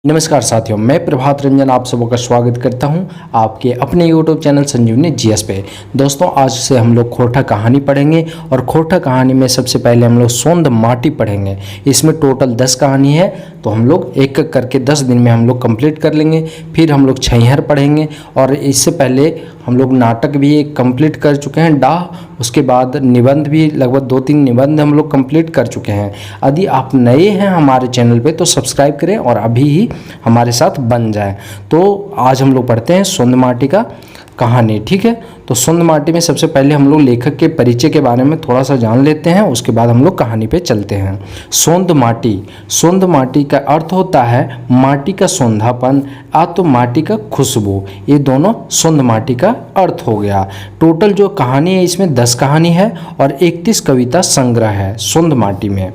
नमस्कार साथियों, मैं प्रभात रंजन आप सबों का स्वागत करता हूं आपके अपने YouTube चैनल संजीवनी जीएस पे। दोस्तों, आज से हम लोग खोरठा कहानी पढ़ेंगे और खोरठा कहानी में सबसे पहले हम लोग सोंद माटी पढ़ेंगे। इसमें टोटल 10 कहानी है, तो हम लोग एक एक करके 10 दिन में हम लोग कंप्लीट कर लेंगे। फिर हम लोग छैहर पढ़ेंगे और इससे पहले हम लोग नाटक भी एक कंप्लीट कर चुके हैं, डाह। उसके बाद निबंध भी लगभग 2-3 निबंध हम लोग कंप्लीट कर चुके हैं। यदि आप नए हैं हमारे चैनल पे तो सब्सक्राइब करें और अभी ही हमारे साथ बन जाए। तो आज हम लोग पढ़ते हैं सोंद माटी का कहानी। ठीक है, तो सोंद माटी में सबसे पहले हम लोग लेखक के परिचय के बारे में थोड़ा सा जान लेते हैं, उसके बाद हम लोग कहानी पे चलते हैं। सोंद माटी, सोंद माटी का अर्थ होता है माटी का सोंधापन या तो माटी का खुशबू। ये दोनों सोंद माटी का अर्थ हो गया। टोटल जो कहानी है इसमें 10 कहानी है और 31 कविता संग्रह है सोंद माटी में।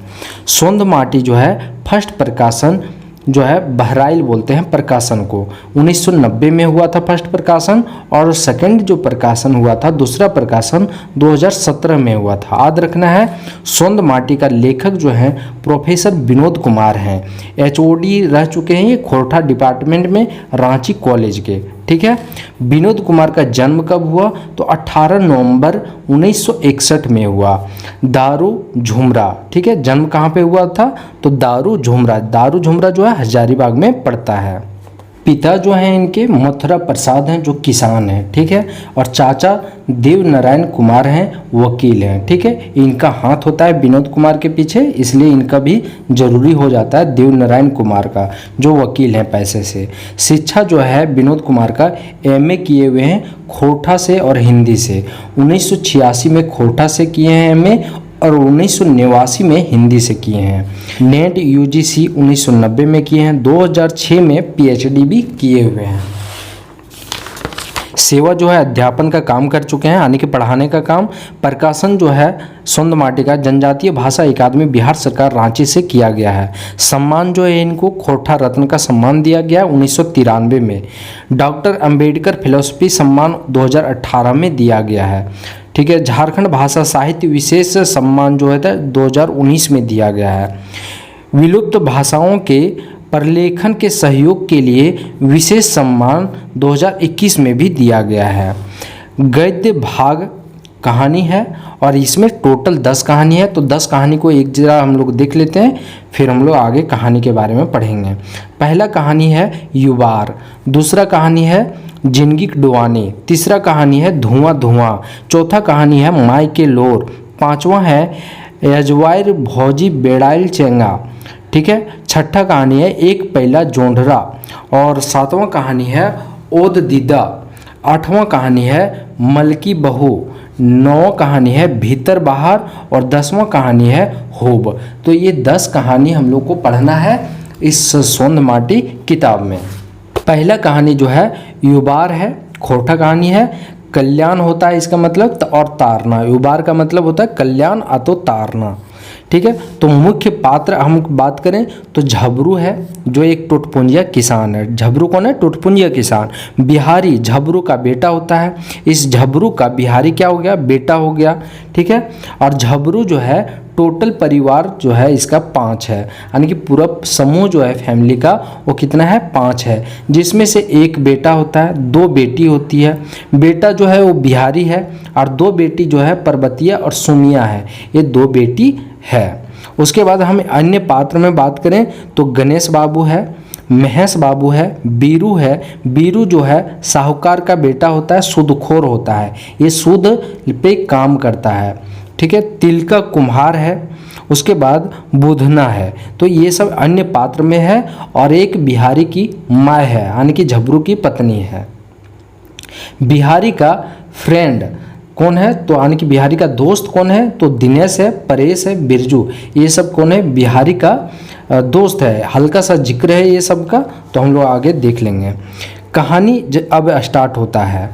सोंद माटी जो है फर्स्ट प्रकाशन जो है बहराइल बोलते हैं प्रकाशन को, 1990 में हुआ था फर्स्ट प्रकाशन, और सेकंड जो प्रकाशन हुआ था दूसरा प्रकाशन 2017 में हुआ था। याद रखना है, सोंद माटी का लेखक जो हैं प्रोफेसर विनोद कुमार हैं। HOD रह चुके हैं ये खोरठा डिपार्टमेंट में रांची कॉलेज के। ठीक है, विनोद कुमार का जन्म कब हुआ तो 18 नवंबर 1961 में हुआ, दारू झुमरा। ठीक है, जन्म कहाँ पे हुआ था तो दारू झुमरा। दारू झुमरा जो है हजारीबाग में पड़ता है। पिता जो हैं इनके मथुरा प्रसाद हैं जो किसान हैं। ठीक है, और चाचा देव नारायण कुमार हैं, वकील हैं। ठीक है, इनका हाथ होता है विनोद कुमार के पीछे, इसलिए इनका भी जरूरी हो जाता है देव नारायण कुमार का, जो वकील हैं पैसे से। शिक्षा जो है विनोद कुमार का MA किए हुए हैं खोरठा से और हिंदी से। 1986 में खोरठा से किए हैं MA और 1989 में हिंदी से किए हैं। नेट UGC 1990 में किए हैं। 2006 में PhD भी किए हुए हैं। सेवा जो है अध्यापन का काम कर चुके हैं, यानी कि पढ़ाने का काम। प्रकाशन जो है सोंद माटी का जनजातीय भाषा अकादमी बिहार सरकार रांची से किया गया है। सम्मान जो है इनको खोरठा रत्न का सम्मान दिया गया 1993 में। डॉक्टर अंबेडकर फिलोसफी सम्मान 2018 में दिया गया है। ठीक है, झारखंड भाषा साहित्य विशेष सम्मान जो है 2019 में दिया गया है। विलुप्त भाषाओं के प्रलेखन के सहयोग के लिए विशेष सम्मान 2021 में भी दिया गया है। गद्य भाग कहानी है और इसमें टोटल 10 कहानी है, तो 10 कहानी को एक जरा हम लोग देख लेते हैं, फिर हम लोग आगे कहानी के बारे में पढ़ेंगे। पहला कहानी है युवार, दूसरा कहानी है जिंदगी डुआनी, तीसरा कहानी है धुआं धुआं, चौथा कहानी है माई के लोर, पांचवा है यजवायर भौजी बेड़ाइल चेंगा। ठीक है, छठा कहानी है एक पहला जोंढरा, और सातवां कहानी है ओद दीदा, आठवां कहानी है मलकी बहू, नौवां कहानी है भीतर बाहर और 10वां कहानी है होब। तो ये 10 कहानी हम लोग को पढ़ना है इस सोंद माटी किताब में। पहला कहानी जो है युबार है, खोरठा कहानी है। कल्याण होता है इसका मतलब, और तारना। युबार का मतलब होता है कल्याण अतो तारना। ठीक है, तो मुख्य पात्र हम बात करें तो झबरू है जो एक टुटपुंजिया किसान है। झबरू कौन है? टुटपुंजिया किसान। बिहारी झबरू का बेटा होता है। इस झबरू का बिहारी क्या हो गया? बेटा हो गया। ठीक है, और झबरू जो है टोटल परिवार जो है इसका 5 है, यानी कि पूरा समूह जो है फैमिली का वो कितना है? 5 है, जिसमें से एक बेटा होता है, 2 बेटी होती है। बेटा जो है वो बिहारी है और 2 बेटी जो है पर्वतिया और सुमिया है, ये 2 बेटी है। उसके बाद हम अन्य पात्र में बात करें तो गणेश बाबू है, महेश बाबू है, बीरू है। बीरू जो है साहूकार का बेटा होता है, सूदखोर होता है, ये सूद पे काम करता है। ठीक है, तिलका कुम्हार है। उसके बाद बुधना है। तो ये सब अन्य पात्र में है, और एक बिहारी की माँ है, यानी कि झबरू की पत्नी है। बिहारी का फ्रेंड कौन है? तो यानी कि बिहारी का दोस्त कौन है? तो दिनेश है, परेश है, बिरजू, ये सब कौन है? बिहारी का दोस्त है। हल्का सा जिक्र है ये सब का, तो हम लोग आगे देख लेंगे। कहानी अब स्टार्ट होता है।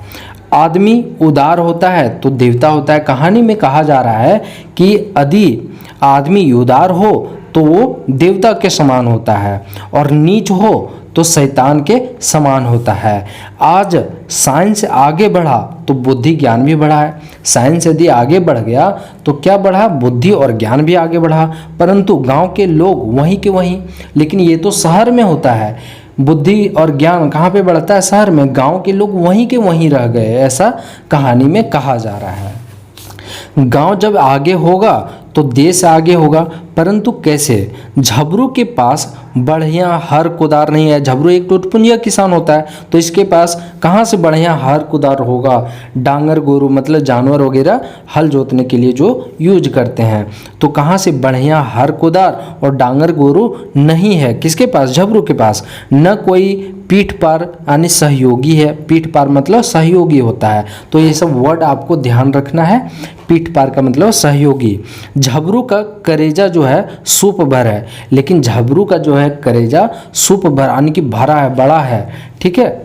आदमी उदार होता है तो देवता होता है। कहानी में कहा जा रहा है कि यदि आदमी उदार हो तो वो देवता के समान होता है, और नीच हो तो शैतान के समान होता है। आज साइंस आगे बढ़ा तो बुद्धि ज्ञान भी बढ़ा है। साइंस यदि आगे बढ़ गया तो क्या बढ़ा? बुद्धि और ज्ञान भी आगे बढ़ा। परंतु गांव के लोग वहीं के वहीं, लेकिन ये तो शहर में होता है। बुद्धि और ज्ञान कहाँ पे बढ़ता है? शहर में। गांव के लोग वहीं के वहीं रह गए, ऐसा कहानी में कहा जा रहा है। गांव जब आगे होगा तो देश आगे होगा, परंतु कैसे? झबरू के पास बढ़िया हर कुदार नहीं है। झबरू एक टुटपुंजिया किसान होता है, तो इसके पास कहाँ से बढ़िया हर कुदार होगा? डांगर गोरू मतलब जानवर वगैरह हल जोतने के लिए जो यूज करते हैं, तो कहाँ से बढ़िया हर कुदार और डांगर गोरू नहीं है किसके पास? झबरू के पास। न कोई पीठ पार यानी सहयोगी है। पीठ पार मतलब सहयोगी होता है, तो ये सब वर्ड आपको ध्यान रखना है। पीठ पार का मतलब सहयोगी। झबरू का करेजा जो है सूप भर है, लेकिन झबरू का जो है करेजा सूप भर यानी कि भरा है, बड़ा है, ठीक है।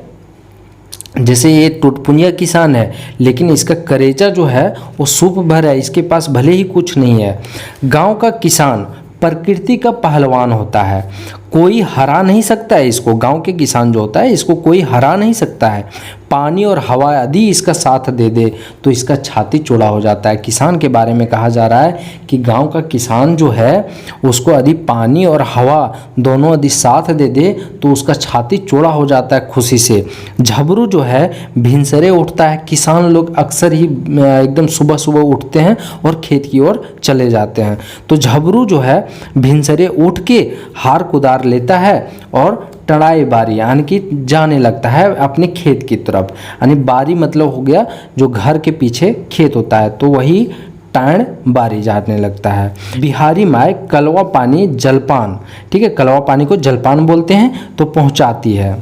जैसे ये टुटपुंजिया किसान है, लेकिन इसका करेजा जो है वो सूप भर है, इसके पास भले ही कुछ नहीं है। गांव का किसान प्रकृति का पहलवान होता है, कोई हरा नहीं सकता है इसको। गांव के किसान जो होता है इसको कोई हरा नहीं सकता है। पानी और हवा यदि इसका साथ दे दे तो इसका छाती चौड़ा हो जाता है। किसान के बारे में कहा जा रहा है कि गांव का किसान जो है उसको यदि पानी और हवा दोनों यदि साथ दे दे तो उसका छाती चौड़ा हो जाता है खुशी से। झबरू जो है भिनसरे उठता है। किसान लोग अक्सर ही एकदम सुबह सुबह उठते हैं और खेत की ओर चले जाते हैं, तो झबरू जो है भिनसरे उठ के हार कुदार लेता है और टड़ाई बारी यानी कि जाने लगता है अपने खेत की तरफ। यानी बारी मतलब हो गया जो घर के पीछे खेत होता है, तो वही टाण बारी जाने लगता है। बिहारी माय कलवा पानी जलपान, ठीक है, कलवा पानी को जलपान बोलते हैं, तो पहुंचाती है।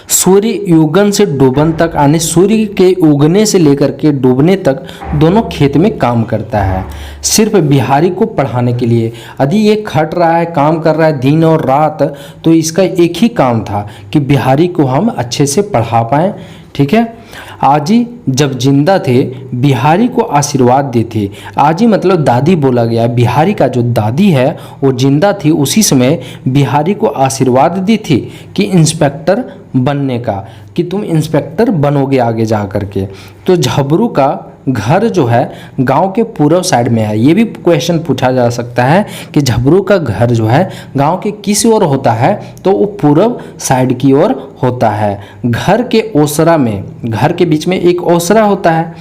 सूर्य युगन से डूबन तक यानी सूर्य के उगने से लेकर के डूबने तक दोनों खेत में काम करता है, सिर्फ बिहारी को पढ़ाने के लिए। यदि ये खट रहा है, काम कर रहा है दिन और रात, तो इसका एक ही काम था कि बिहारी को हम अच्छे से पढ़ा पाएँ, ठीक है। आजी जब जिंदा थे बिहारी को आशीर्वाद दी थी। आजी मतलब दादी बोला गया। बिहारी का जो दादी है वो जिंदा थी, उसी समय बिहारी को आशीर्वाद दी थी कि इंस्पेक्टर बनने का, कि तुम इंस्पेक्टर बनोगे आगे जा कर के। तो झबरू का घर जो है गांव के पूर्व साइड में है। ये भी क्वेश्चन पूछा जा सकता है कि झबरू का घर जो है गांव के किस ओर होता है, तो वो पूर्व साइड की ओर होता है। घर के ओसरा में, घर के बीच में एक ओसरा होता है,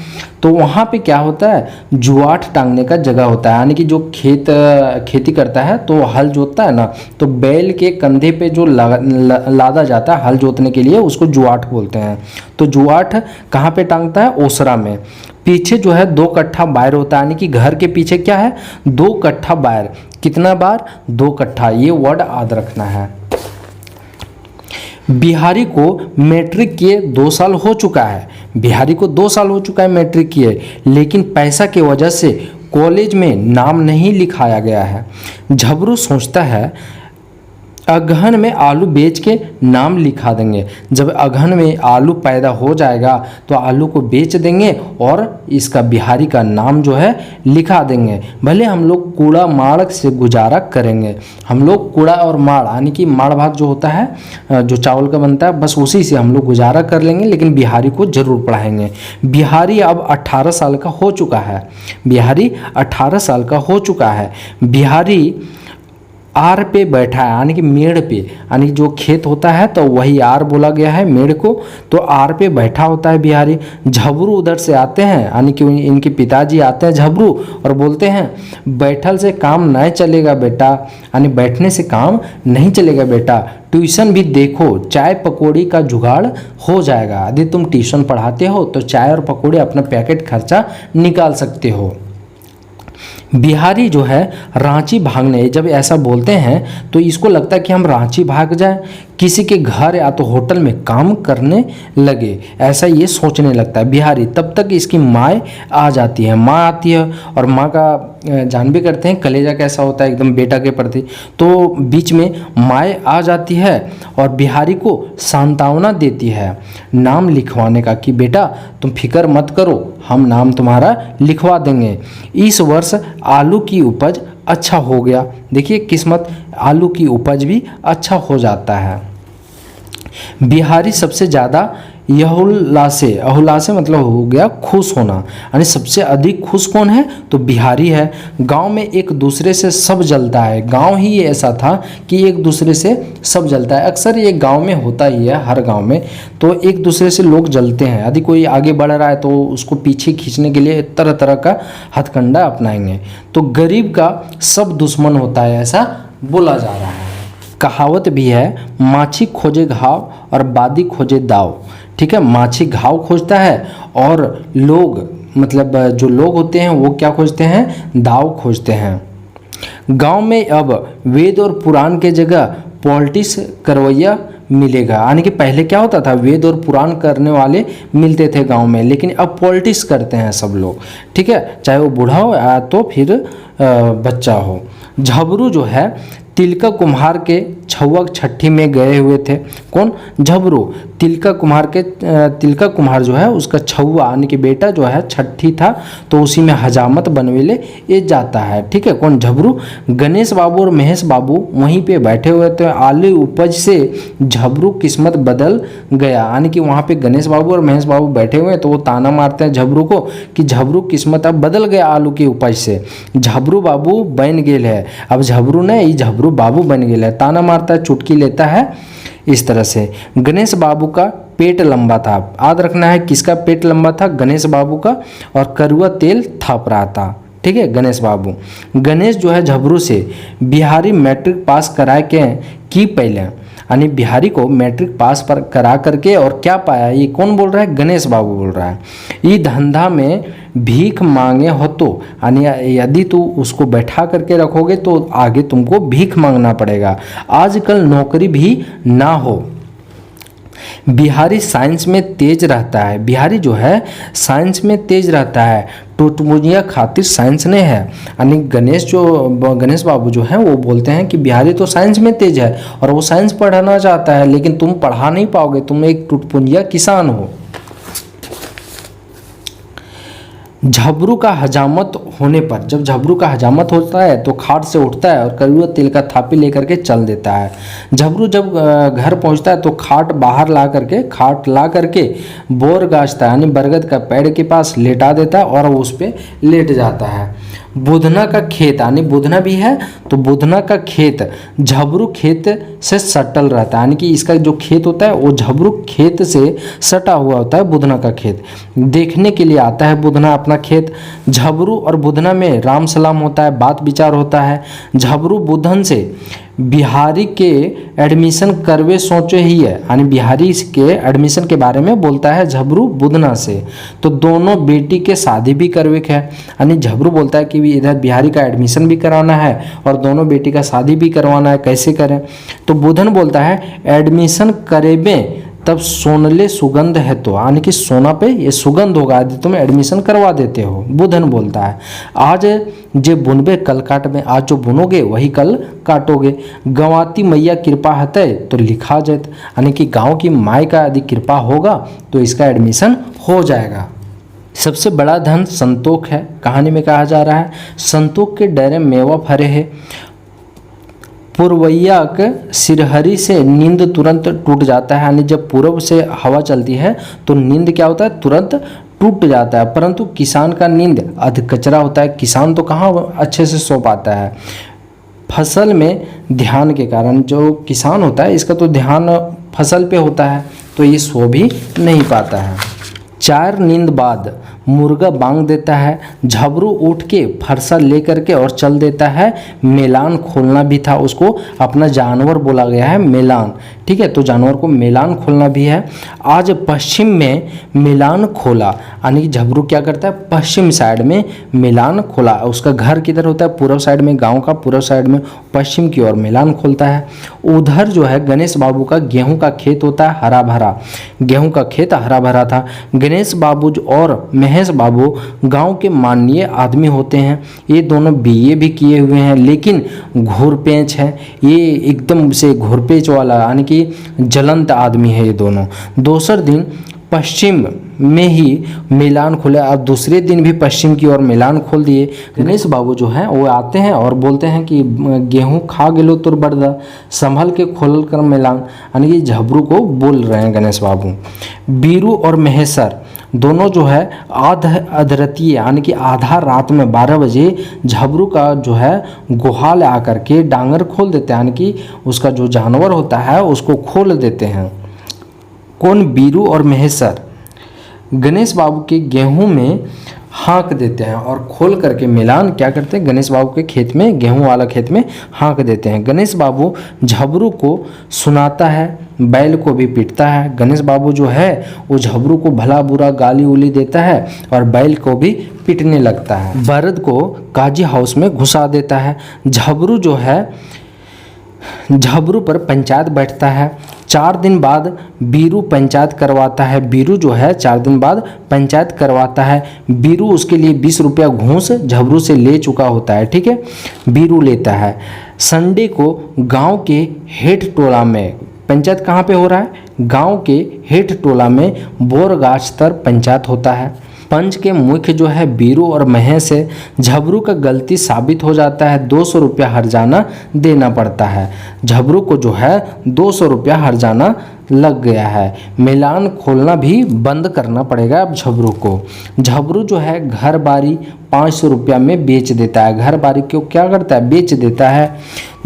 तो वहाँ पे क्या होता है? जुआठ टांगने का जगह होता है। यानी कि जो खेती करता है तो हल जोतता है ना, तो बैल के कंधे पे जो लादा जाता है हल जोतने के लिए, उसको जुआठ बोलते हैं। तो जुआठ कहाँ पे टांगता है? ओसरा में। पीछे जो है 2 कट्ठा बायर होता है, यानी कि घर के पीछे क्या है? 2 कट्ठा बायर। कितना बार? 2 कट्ठा। ये वर्ड याद रखना है। बिहारी को मैट्रिक किए 2 साल हो चुका है। बिहारी को 2 साल हो चुका है मैट्रिक किए, लेकिन पैसा की वजह से कॉलेज में नाम नहीं लिखाया गया है। झबरू सोचता है अगहन में आलू बेच के नाम लिखा देंगे। जब अगहन में आलू पैदा हो जाएगा तो आलू को बेच देंगे और इसका बिहारी का नाम जो है लिखा देंगे। भले हम लोग कूड़ा माड़ से गुजारा करेंगे। हम लोग कूड़ा और माड़ यानी कि माड़ भात जो होता है जो चावल का बनता है, बस उसी से हम लोग गुजारा कर लेंगे, लेकिन बिहारी को ज़रूर पढ़ाएंगे। बिहारी अब 18 साल का हो चुका है। बिहारी 18 साल का हो चुका है। बिहारी आर पे बैठा है, यानी कि मेड़ पे, यानी जो खेत होता है तो वही आर बोला गया है मेड़ को, तो आर पे बैठा होता है बिहारी। झबरू उधर से आते हैं, यानी कि इनके पिताजी आते हैं झबरू और बोलते हैं बैठल से काम नहीं चलेगा बेटा, यानी बैठने से काम नहीं चलेगा बेटा, ट्यूशन भी देखो, चाय पकौड़ी का जुगाड़ हो जाएगा। यदि तुम ट्यूशन पढ़ाते हो तो चाय और पकौड़े अपना पैकेट खर्चा निकाल सकते हो। बिहारी जो है रांची भागने, जब ऐसा बोलते हैं तो इसको लगता है कि हम रांची भाग जाएं, किसी के घर या तो होटल में काम करने लगे, ऐसा ये सोचने लगता है बिहारी। तब तक इसकी माँ आ जाती है। माँ आती है और माँ का जान भी करते हैं कलेजा कैसा होता है एकदम बेटा के प्रति, तो बीच में माँ आ जाती है और बिहारी को सांत्वना देती है नाम लिखवाने का, कि बेटा तुम फिक्र मत करो, हम नाम तुम्हारा लिखवा देंगे। इस वर्ष आलू की उपज अच्छा हो गया। देखिए किस्मत, आलू की उपज भी अच्छा हो जाता है। बिहारी सबसे ज़्यादा यहुल्लासे, अहुल्लासे मतलब हो गया खुश होना, यानी सबसे अधिक खुश कौन है तो बिहारी है। गांव में एक दूसरे से सब जलता है, गांव ही ये ऐसा था कि एक दूसरे से सब जलता है। अक्सर ये गांव में होता ही है, हर गांव में, तो एक दूसरे से लोग जलते हैं। यदि कोई आगे बढ़ रहा है तो उसको पीछे खींचने के लिए तरह तरह का हथकंडा अपनाएंगे। तो गरीब का सब दुश्मन होता है, ऐसा बोला जा रहा है। कहावत भी है, माछी खोजे घाव और बादी खोजे दाव। ठीक है, माछी घाव खोजता है और लोग मतलब जो लोग होते हैं वो क्या खोजते हैं, दाव खोजते हैं। गांव में अब वेद और पुराण के जगह पॉलिटिक्स करवैया मिलेगा, यानी कि पहले क्या होता था, वेद और पुराण करने वाले मिलते थे गांव में, लेकिन अब पॉलिटिक्स करते हैं सब लोग। ठीक है, चाहे वो बूढ़ा हो या तो फिर बच्चा हो। झबरू जो है तिलका कुम्हार के छौवा छठी में गए हुए थे। कौन, झबरू। तिलका कुम्हार जो है उसका छौवा यानी कि बेटा जो है छठी था, तो उसी में हजामत बनवेले ये जाता है। ठीक है, कौन, झबरू। गणेश बाबू और महेश बाबू वहीं पे बैठे हुए थे। आलू उपज से झबरू किस्मत बदल गया, यानी कि वहाँ पे गणेश बाबू और महेश बाबू बैठे हुए हैं, तो वो ताना मारते हैं झबरू को कि झबरू किस्मत अब बदल गया आलू की उपज से, झबरू बाबू बन गेल है। अब झबरू ने ये झबरू बाबू बन गेल है, ताना मारता है, चुटकी लेता है इस तरह से। गणेश बाबू का पेट लंबा था, याद रखना है किसका पेट लंबा था, गणेश बाबू का, और करुआ तेल थाप रहा था। ठीक है, गणेश बाबू। गणेश जो है झबरू से बिहारी मैट्रिक पास करा के की पहले, यानी बिहारी को मैट्रिक पास पर करा करके और क्या पाया, ये कौन बोल रहा है, गणेश बाबू बोल रहा है। ये धंधा में भीख मांगे हो तो, यानी यदि तू उसको बैठा करके रखोगे तो आगे तुमको भीख मांगना पड़ेगा। आजकल नौकरी भी ना हो। बिहारी साइंस में तेज रहता है, बिहारी जो है साइंस में तेज रहता है, टुटमुनिया खातिर साइंस ने है। यानी गणेश बाबू जो हैं वो बोलते हैं कि बिहारी तो साइंस में तेज है और वो साइंस पढ़ाना चाहता है, लेकिन तुम पढ़ा नहीं पाओगे, तुम एक टुटपुंजिया किसान हो। झबरू का हजामत होने पर, जब झबरू का हजामत होता है तो खाट से उठता है और करुआ तेल का थापी लेकर के चल देता है। झबरू जब घर पहुंचता है तो खाट ला करके बोर गाछता है, यानी बरगद का पेड़ के पास लेटा देता है और उस पर लेट जाता है। बुधना का खेत, यानी बुधना भी है तो बुधना का खेत झबरू खेत से सटल रहता है, यानी कि इसका जो खेत होता है वो झबरू खेत से सटा हुआ होता है। बुधना का खेत देखने के लिए आता है बुधना अपना खेत। झबरू और बुधना में राम सलाम होता है, बात विचार होता है। झबरू बुधन से बिहारी के एडमिशन करवे सोचे ही है, यानी बिहारी के एडमिशन के बारे में बोलता है झबरू बुधना से। तो दोनों बेटी के शादी भी करवे है, यानी झबरू बोलता है कि इधर बिहारी का एडमिशन भी कराना है और दोनों बेटी का शादी भी करवाना है, कैसे करें। तो बुधन बोलता है एडमिशन करेबे तब सोनले सुगंध है, तो यानी कि सोना पे ये सुगंध होगा यदि तुम एडमिशन करवा देते हो। बुधन बोलता है आज जे बुनबे कल काटबे, आज जो बुनोगे वही कल काटोगे। गंवाती मैया कृपा हते तो लिखा जात, यानी कि गांव की माई का यदि कृपा होगा तो इसका एडमिशन हो जाएगा। सबसे बड़ा धन संतोष है, कहानी में कहा जा रहा है संतोष के डेरे मेवा फरे है। पूर्वैया के सिरहरी से नींद तुरंत टूट जाता है, यानी जब पूर्व से हवा चलती है तो नींद क्या होता है, तुरंत टूट जाता है। परंतु किसान का नींद अध कचरा होता है, किसान तो कहाँ अच्छे से सो पाता है। फसल में ध्यान के कारण जो किसान होता है इसका तो ध्यान फसल पे होता है, तो ये सो भी नहीं पाता है। 4 नींद बाद मुर्गा बांग देता है, झबरू उठ के फरसा ले करके और चल देता है। मेलान खोलना भी था, उसको अपना जानवर बोला गया है मेलान। ठीक है, तो जानवर को मेलान खोलना भी है। आज पश्चिम में मेलान खोला, यानी कि झबरू क्या करता है, पश्चिम साइड में मेलान खोला। उसका घर किधर होता है, पूर्व साइड में, गांव का पूर्व साइड में, पश्चिम की ओर मेलान खोलता है। उधर जो है गणेश बाबू का गेहूं का खेत होता है हरा भरा, गेहूं का खेत हरा भरा था। गणेश बाबू और महेश बाबू गांव के माननीय आदमी होते हैं, ये दोनों बीए भी किए हुए हैं, लेकिन घुरपेच है, ये एकदम से घुरपेच वाला, यानी कि जलंत आदमी है ये दोनों। दोसर दिन पश्चिम में ही मिलान खुले। अब दूसरे दिन भी पश्चिम की ओर मिलान खोल दिए। गणेश बाबू जो हैं वो आते हैं और बोलते हैं कि गेहूं खा गेलो तुर बर्दा, संभल के खोल कर मिलान, यानी कि झबरू को बोल रहे हैं गणेश बाबू। बीरू और महेश्वर दोनों जो है अधरतीय यानी कि आधा रात में 12 बजे झबरू का जो है गुहाल आकर के डांगर खोल देते हैं, यानी कि उसका जो जानवर होता है उसको खोल देते हैं। कौन? बीरू और महेश्वर गणेश बाबू के गेहूं में हाँक देते हैं और खोल करके मिलान क्या करते हैं? गणेश बाबू के खेत में, गेहूं वाला खेत में हाँक देते हैं। गणेश बाबू झबरू को सुनाता है, बैल को भी पीटता है। गणेश बाबू जो है वो झबरू को भला बुरा गाली उली देता है और बैल को भी पीटने लगता है। बरद को काजी हाउस में घुसा देता है। झबरू जो है, झबरू पर पंचायत बैठता है। 4 दिन बाद बीरू पंचायत करवाता है। बीरू जो है 4 दिन बाद पंचायत करवाता है। बीरू उसके लिए 20 रुपया घूस झबरू से ले चुका होता है, ठीक है, बीरू लेता है। संडे को गांव के हेठ टोला में, पंचायत कहाँ पे हो रहा है? गांव के हेठ टोला में बोरगाछ तर पंचायत होता है। पंच के मुख्य जो है बीरू और महेश है। झबरू का गलती साबित हो जाता है, 200 रुपया हर्जाना देना पड़ता है। झबरू को जो है 200 रुपया हर्जाना लग गया है। मिलान खोलना भी बंद करना पड़ेगा अब झबरू को। झबरू जो है घर बारी 500 रुपया में बेच देता है। घर बारी को क्या करता है? बेच देता है।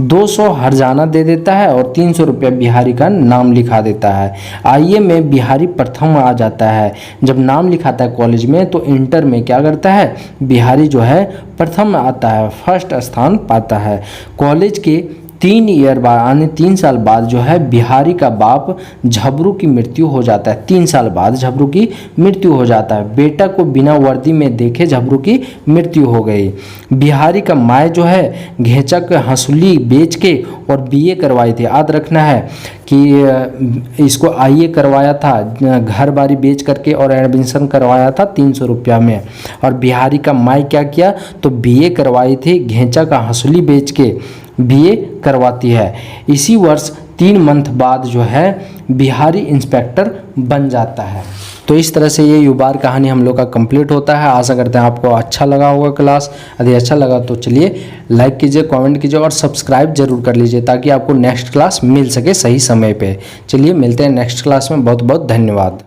200 हर्जाना दे देता है और 300 रुपया बिहारी का नाम लिखा देता है। आईए में बिहारी प्रथम आ जाता है। जब नाम लिखाता है कॉलेज में तो इंटर में क्या करता है? बिहारी जो है प्रथम आता है, फर्स्ट स्थान पाता है। कॉलेज के 3 ईयर बाद यानी 3 साल बाद जो है बिहारी का बाप झबरू की मृत्यु हो जाता है। 3 साल बाद झबरू की मृत्यु हो जाता है। बेटा को बिना वर्दी में देखे झबरू की मृत्यु हो गई। बिहारी का माय जो है घेचक हंसुली बेच के और बीए करवाई थी। याद रखना है कि इसको आईए करवाया था घर बारी बेच करके और एडमिशन करवाया था 300 रुपया में। और बिहारी का माय क्या किया? तो बीए करवाई थी, घेचा का हंसुली बेच के बीए करवाती है। इसी वर्ष 3 मंथ बाद जो है बिहारी इंस्पेक्टर बन जाता है। तो इस तरह से ये युबार कहानी हम लोग का कंप्लीट होता है। आशा करते हैं आपको अच्छा लगा होगा क्लास। यदि अच्छा लगा तो चलिए लाइक कीजिए, कमेंट कीजिए और सब्सक्राइब जरूर कर लीजिए ताकि आपको नेक्स्ट क्लास मिल सके सही समय पे। चलिए मिलते हैं नेक्स्ट क्लास में। बहुत बहुत धन्यवाद।